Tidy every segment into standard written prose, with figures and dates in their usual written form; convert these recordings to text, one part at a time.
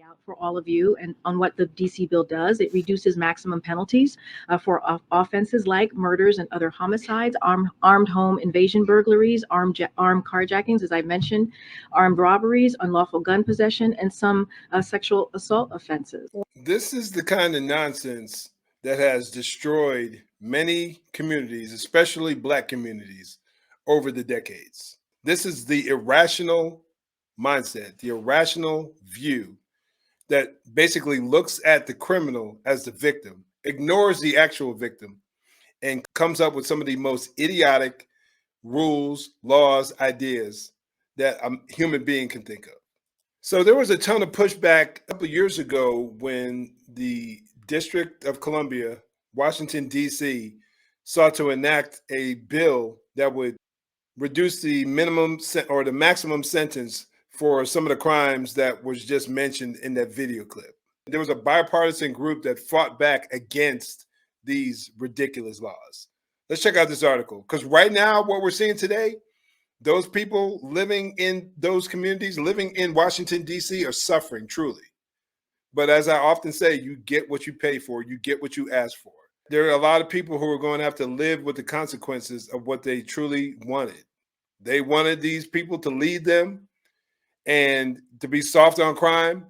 out for all of you and on what the DC bill does. It reduces maximum penalties for offenses like murders and other homicides, armed home invasion burglaries, armed carjackings, as I mentioned, armed robberies, unlawful gun possession, and some sexual assault offenses. This is the kind of nonsense that has destroyed many communities, especially Black communities, over the decades. This is the irrational mindset, the irrational view that basically looks at the criminal as the victim, ignores the actual victim, and comes up with some of the most idiotic rules, laws, ideas that a human being can think of. So there was a ton of pushback a couple of years ago when the District of Columbia, Washington, D.C., sought to enact a bill that would reduce the minimum or the maximum sentence for some of the crimes that was just mentioned in that video clip. There was a bipartisan group that fought back against these ridiculous laws. Let's check out this article, because right now what we're seeing today, those people living in those communities, living in Washington, D.C., are suffering truly. But as I often say, you get what you pay for, you get what you ask for. There are a lot of people who are going to have to live with the consequences of what they truly wanted. They wanted these people to lead them and to be soft on crime,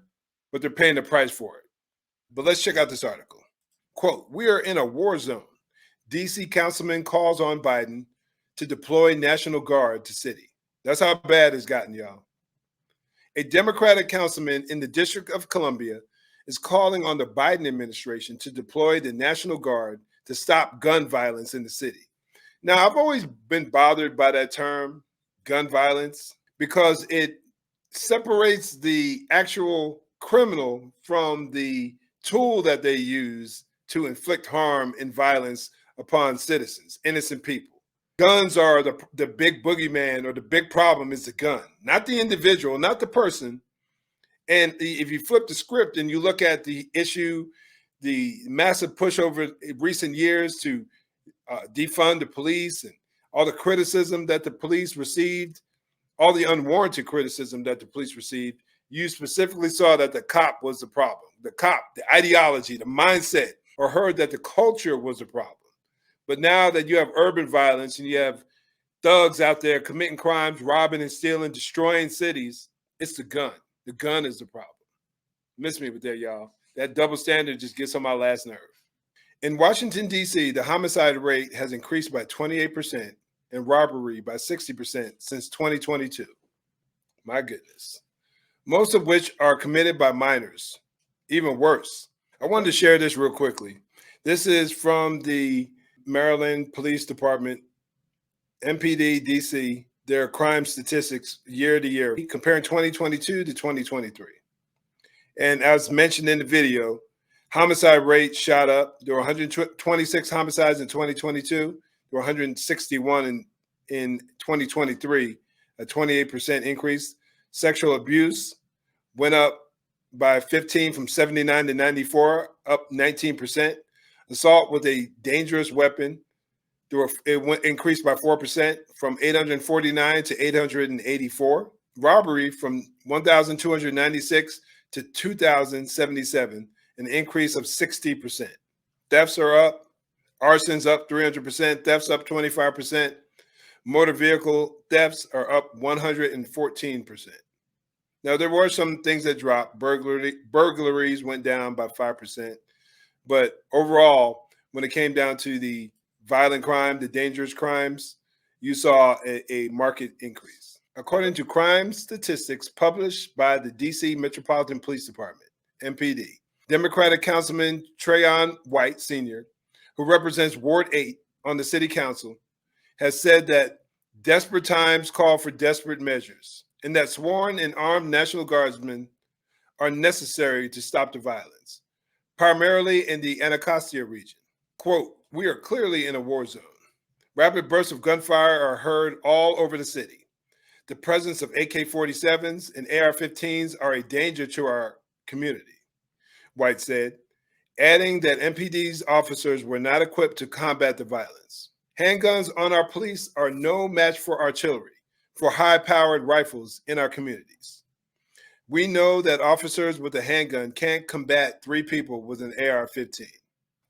but they're paying the price for it. But let's check out this article. Quote, "We are in a war zone. D.C. councilman calls on Biden to deploy National Guard to city." That's how bad it's gotten, y'all. A Democratic councilman in the District of Columbia is calling on the Biden administration to deploy the National Guard to stop gun violence in the city. Now, I've always been bothered by that term, gun violence, because it separates the actual criminal from the tool that they use to inflict harm and violence upon citizens, innocent people. Guns are the big boogeyman, or the big problem is the gun, not the individual, not the person. And if you flip the script and you look at the issue, the massive push over recent years to defund the police and all the criticism that the police received, all the unwarranted criticism that the police received, you specifically saw that the cop was the problem. The cop, the ideology, the mindset, or heard that the culture was the problem. But now that you have urban violence and you have thugs out there committing crimes, robbing and stealing, destroying cities, it's the gun. The gun is the problem. Miss me with that, y'all. That double standard just gets on my last nerve. In Washington, D.C., the homicide rate has increased by 28% and robbery by 60% since 2022. My goodness. Most of which are committed by minors. Even worse. I wanted to share this real quickly. This is from the Maryland Police Department, MPD, DC, their crime statistics year to year, comparing 2022 to 2023. And as mentioned in the video, homicide rate shot up. There were 126 homicides in 2022. There were 161 in 2023, a 28% increase. Sexual abuse went up by 15 from 79 to 94, up 19%. Assault with a dangerous weapon, increased by 4% from 849 to 884. Robbery from 1,296 to 2,077, an increase of 60%. Thefts are up. Arson's up 300%. Thefts up 25%. Motor vehicle thefts are up 114%. Now, there were some things that dropped. Burglaries went down by 5%. But overall, when it came down to the violent crime, the dangerous crimes, you saw a marked increase. According to crime statistics published by the DC Metropolitan Police Department, MPD, Democratic Councilman Trayon White Sr., who represents Ward 8 on the city council, has said that desperate times call for desperate measures, and that sworn and armed National Guardsmen are necessary to stop the violence, primarily in the Anacostia region. Quote, "We are clearly in a war zone. Rapid bursts of gunfire are heard all over the city. The presence of AK-47s and AR-15s are a danger to our community," White said, adding that MPD's officers were not equipped to combat the violence. "Handguns on our police are no match for artillery, for high-powered rifles in our communities. We know that officers with a handgun can't combat 3 people with an AR-15.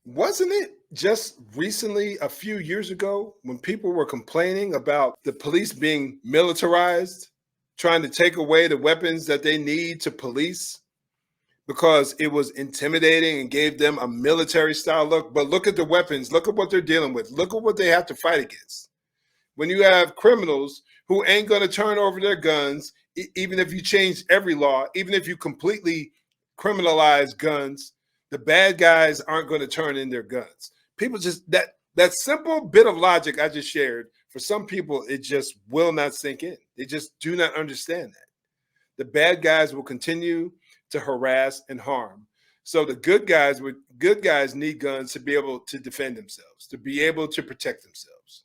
Wasn't it just recently, a few years ago, when people were complaining about the police being militarized, trying to take away the weapons that they need to police because it was intimidating and gave them a military style look? But look at the weapons. Look at what they're dealing with. Look at what they have to fight against. When you have criminals who ain't going to turn over their guns, even if you change every law, even if you completely criminalize guns, the bad guys aren't going to turn in their guns. People just, that simple bit of logic I just shared, for some people, it just will not sink in. They just do not understand that. The bad guys will continue to harass and harm. So the good guys need guns to be able to defend themselves, to be able to protect themselves.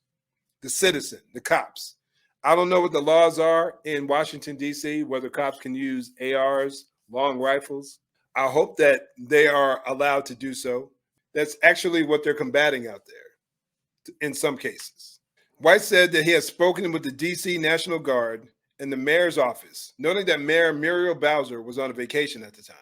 The citizen, the cops. I don't know what the laws are in Washington, D.C., whether cops can use ARs, long rifles. I hope that they are allowed to do so. That's actually what they're combating out there in some cases. White said that he has spoken with the D.C. National Guard and the mayor's office, noting that Mayor Muriel Bowser was on a vacation at the time.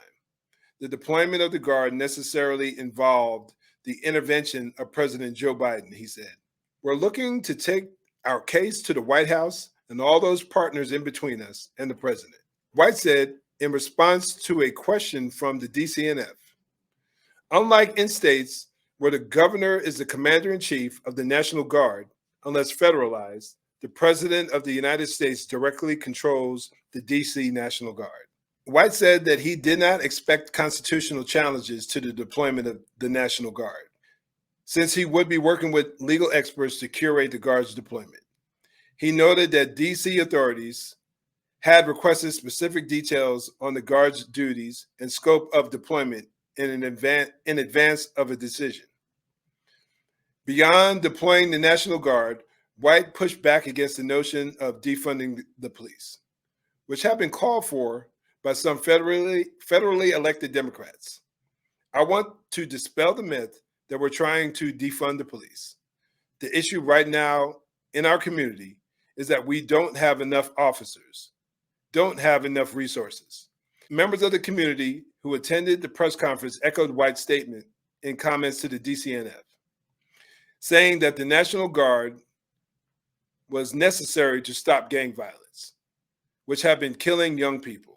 The deployment of the Guard necessarily involved the intervention of President Joe Biden, he said. We're looking to take our case to the White House and all those partners in between us and the president. White said in response to a question from the DCNF, unlike in states where the governor is the commander-in-chief of the National Guard, unless federalized, the president of the United States directly controls the DC National Guard. White said that he did not expect constitutional challenges to the deployment of the National Guard, since he would be working with legal experts to curate the Guard's deployment. He noted that DC authorities had requested specific details on the Guard's duties and scope of deployment in advance of a decision. Beyond deploying the National Guard, White pushed back against the notion of defunding the police, which have been called for by some federally elected Democrats. I want to dispel the myth that we're trying to defund the police. The issue right now in our community is that we don't have enough officers, don't have enough resources. Members of the community who attended the press conference echoed White's statement in comments to the DCNF, saying that the National Guard was necessary to stop gang violence, which have been killing young people.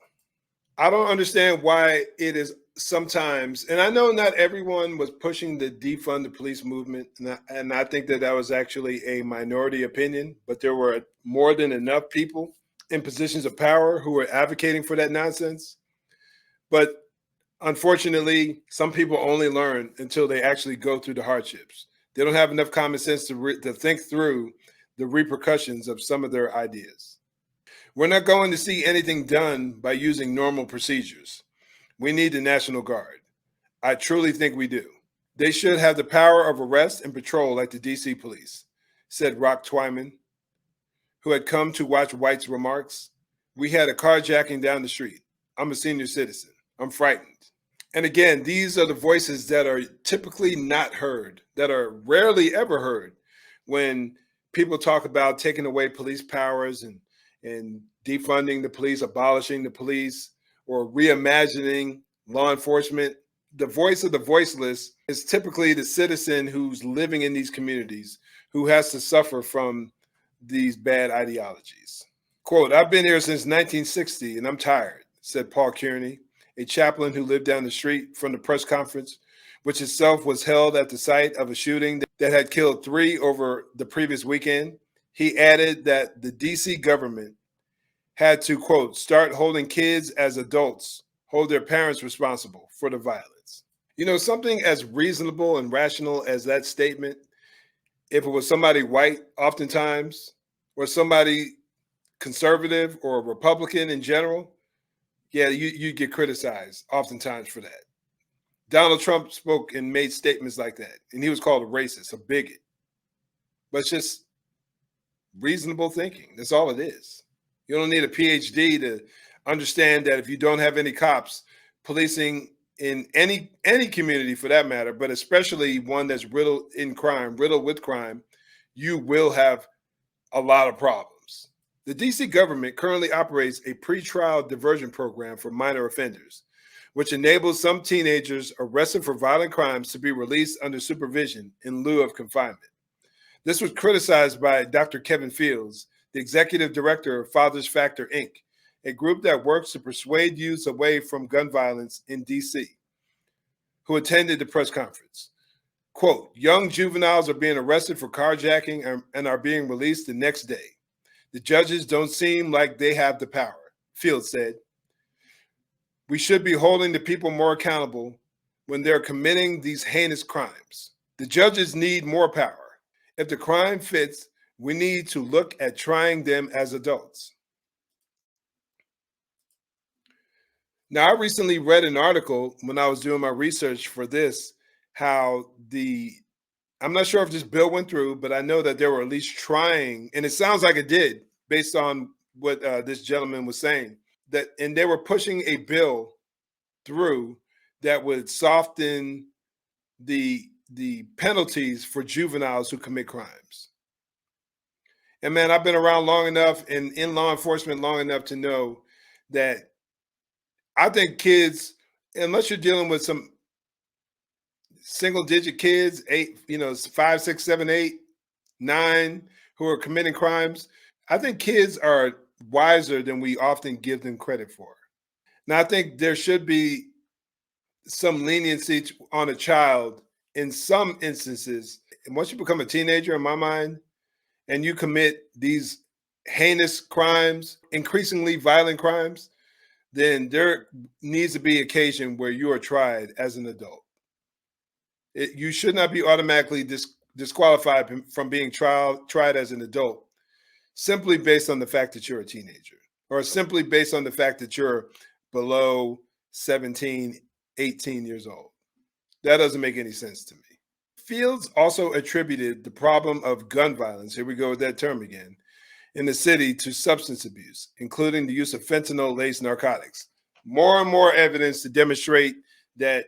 I don't understand why it is sometimes, and I know not everyone was pushing the defund the police movement, and I think that was actually a minority opinion, but there were more than enough people in positions of power who were advocating for that nonsense. But unfortunately, some people only learn until they actually go through the hardships. They don't have enough common sense to think through the repercussions of some of their ideas. We're not going to see anything done by using normal procedures. We need the National Guard. I truly think we do. They should have the power of arrest and patrol like the DC police, said Rock Twyman, who had come to watch White's remarks. We had a carjacking down the street. I'm a senior citizen. I'm frightened. And again, these are the voices that are typically not heard, that are rarely ever heard when people talk about taking away police powers and defunding the police, abolishing the police, or reimagining law enforcement. The voice of the voiceless is typically the citizen who's living in these communities, who has to suffer from these bad ideologies. Quote, I've been here since 1960 and I'm tired, said Paul Kearney, a chaplain who lived down the street from the press conference, which itself was held at the site of a shooting that had killed 3 over the previous weekend. He added that the DC government had to, quote, start holding kids as adults, hold their parents responsible for the violence. You know, something as reasonable and rational as that statement, if it was somebody white oftentimes, or somebody conservative or Republican in general, yeah, you get criticized oftentimes for that. Donald Trump spoke and made statements like that, and he was called a racist, a bigot. But it's just reasonable thinking. That's all it is. You don't need a PhD to understand that if you don't have any cops policing in any community for that matter, but especially one that's riddled with crime, you will have a lot of problems. The DC government currently operates a pretrial diversion program for minor offenders, which enables some teenagers arrested for violent crimes to be released under supervision in lieu of confinement. This was criticized by Dr. Kevin Fields, the executive director of Fathers Factor, Inc., a group that works to persuade youths away from gun violence in DC, who attended the press conference. Quote, young juveniles are being arrested for carjacking and are being released the next day. The judges don't seem like they have the power, Fields said. We should be holding the people more accountable when they're committing these heinous crimes. The judges need more power. If the crime fits, we need to look at trying them as adults. Now, I recently read an article when I was doing my research for this, how I'm not sure if this bill went through, but I know that they were at least trying, and it sounds like it did, based on what this gentleman was saying, and they were pushing a bill through that would soften the penalties for juveniles who commit crimes. And man, I've been around long enough and in law enforcement long enough to know that I think kids, unless you're dealing with some single digit kids, 5, 6, 7, 8, 9, who are committing crimes, I think kids are wiser than we often give them credit for. Now, I think there should be some leniency on a child in some instances. And once you become a teenager, in my mind, and you commit these heinous crimes, increasingly violent crimes, then there needs to be occasion where you are tried as an adult. You should not be automatically disqualified from being tried as an adult simply based on the fact that you're a teenager, or simply based on the fact that you're below 17, 18 years old. That doesn't make any sense to me. Fields also attributed the problem of gun violence, here we go with that term again, in the city to substance abuse, including the use of fentanyl-laced narcotics. More and more evidence to demonstrate that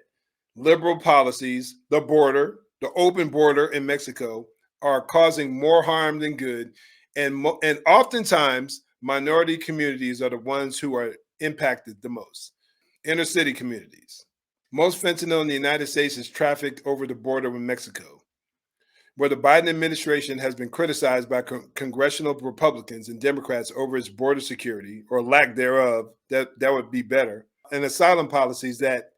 liberal policies, the border, the open border in Mexico, are causing more harm than good. And oftentimes, minority communities are the ones who are impacted the most. Inner city communities. Most fentanyl in the United States is trafficked over the border with Mexico, where the Biden administration has been criticized by congressional Republicans and Democrats over its border security, or lack thereof, that would be better, and asylum policies that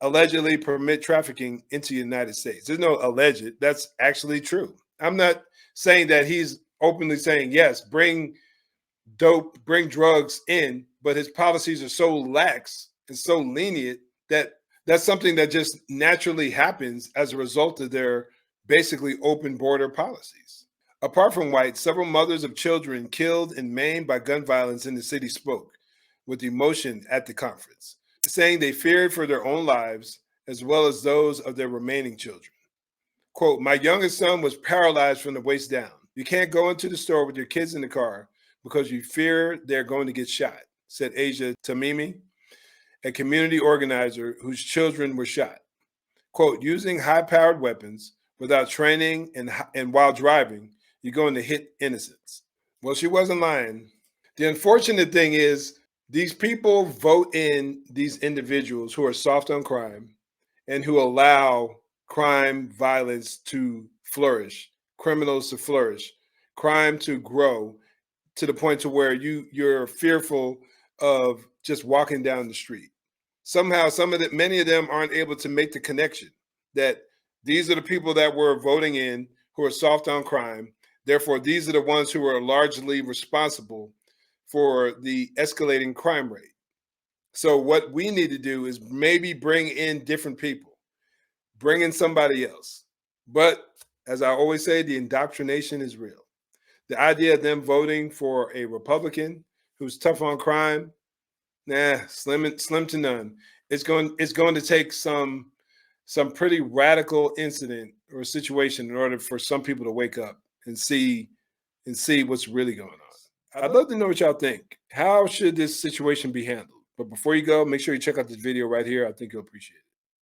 allegedly permit trafficking into the United States. There's no alleged, that's actually true. I'm not saying that he's openly saying, yes, bring dope, bring drugs in, but his policies are so lax and so lenient that that's something that just naturally happens as a result of their basically open border policies. Apart from whites, several mothers of children killed and maimed by gun violence in the city spoke with emotion at the conference, saying they feared for their own lives as well as those of their remaining children. Quote, my youngest son was paralyzed from the waist down. You can't go into the store with your kids in the car because you fear they're going to get shot, said Asia Tamimi, a community organizer whose children were shot. Quote, using high-powered weapons without training and while driving, you're going to hit innocents. Well, she wasn't lying. The unfortunate thing is these people vote in these individuals who are soft on crime and who allow crime, violence to flourish, criminals to flourish, crime to grow to the point to where you're fearful of just walking down the street. Somehow, many of them aren't able to make the connection that these are the people that we're voting in who are soft on crime. Therefore, these are the ones who are largely responsible for the escalating crime rate. So what we need to do is maybe bring in different people, bring in somebody else. But as I always say, the indoctrination is real. The idea of them voting for a Republican who's tough on crime, slim to none. It's going to take some pretty radical incident or situation in order for some people to wake up and see what's really going on. I'd love to know what y'all think. How should this situation be handled? But before you go, make sure you check out this video right here. I think you'll appreciate it.